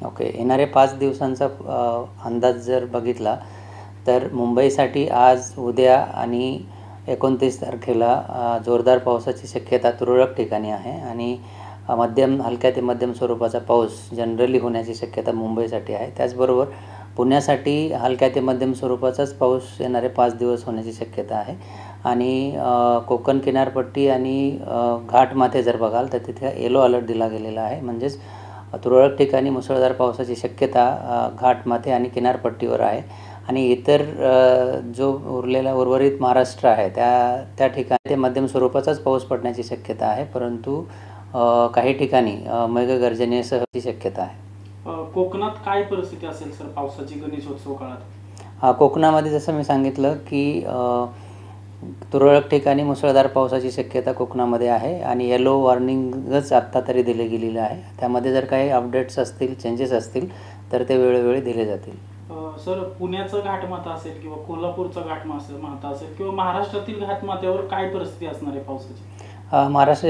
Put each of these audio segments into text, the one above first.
Okay. येणाऱ्या 5 दिवसांचा अंदाज जर बघितला तर मुंबईसाठी आज, उद्या आणि 29 तारखेला जोरदार पावसाची शक्यता तुरळक ठिकाणी आहे आणि हलक्या ते मध्यम स्वरूपाचा पाऊस जनरली होण्याची शक्यता मुंबईसाठी आहे. त्याचबरोबर पुण्यासाठी हलक्या ते मध्यम स्वरूपाचाच पाऊस येणारे 5 दिवस होण्याची शक्यता आहे आणि कोकण किनारपट्टी आणि घाटमाथे जर बघाल तर तिथे येलो अलर्ट दिला गेलेला आहे. म्हणजेच तुरळक ठिकाणी मुसळधार पावसाची शक्यता घाटमाथे आणि किनारपट्टीवर आहे आणि इतर जो उर्वरित महाराष्ट्र आहे त्या ठिकाणी ते मध्यम स्वरूपाचाच पाऊस पडण्याची शक्यता आहे, परंतु काही ठिकाणी मेघगर्जनेसहची शक्यता आहे. कोकणात काय परिस्थिती असेल सर पावसाची गणेशोत्सव काळात? कोकणामध्ये जसं मी सांगितलं की तुरळक ठिकाणी मुसळधार पावसाची शक्यता कोकणामध्ये आहे आणि येलो वॉर्निंगच आत्ता तरी दिली गेलेली आहे. त्यामध्ये जर काही अपडेट्स असतील, चेंजेस असतील तर ते वेळोवेळी दिले जातील. सर, पुण्याचं घाटमाथा असेल किंवा कोल्हापूरचा घाटमाथा असेल किंवा महाराष्ट्रातील घाटमाथ्यावर काय परिस्थिती असणार आहे पावसाची?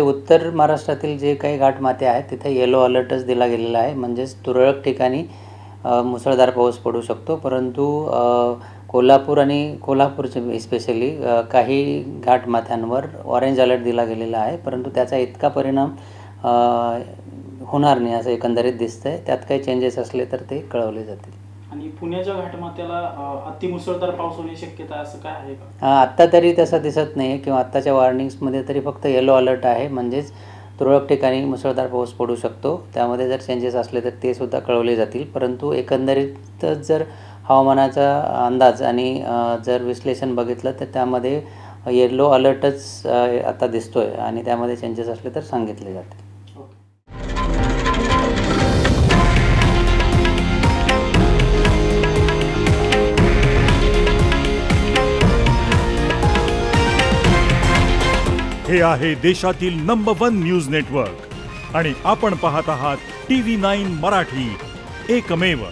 उत्तर महाराष्ट्रातील जे काही घाटमाथे आहेत तिथे येलो अलर्टच दिला गेलेला आहे. म्हणजेच तुरळक ठिकाणी मुसळधार पाऊस पडू शकतो, परंतु कोल्हापूरचे स्पेशली काही घाटमाथ्यांवर ऑरेंज अलर्ट दिला गेलेला आहे, परंतु त्याचा इतका परिणाम होणार नाही असं एकंदरीत दिसतंय. त्यात काही चेंजेस असले तर ते कळवले जातील. आणि पुण्याच्या घाटमाथ्याला अतिमुसळधार पाऊस होण्याची शक्यता असं काय आहे का? आत्ता तरी तसं दिसत नाही किंवा आत्ताच्या वॉर्निंग्समध्ये तरी फक्त येलो अलर्ट आहे. म्हणजेच तुरळक ठिकाणी मुसळधार पाऊस पडू शकतो. त्यामध्ये जर चेंजेस असले तर ते सुद्धा कळवले जातील, परंतु एकंदरीतच जर हवामानाचा अंदाज आणि जर विश्लेषण बघितलं तर त्यामध्ये येलो अलर्टच आता दिसतोय आणि त्यामध्ये चेंजेस असले तर सांगितले जातील. हे आहे देशातील नंबर 1 न्यूज नेटवर्क आणि आपण पाहत आहात TV9 मराठी, एकमेव.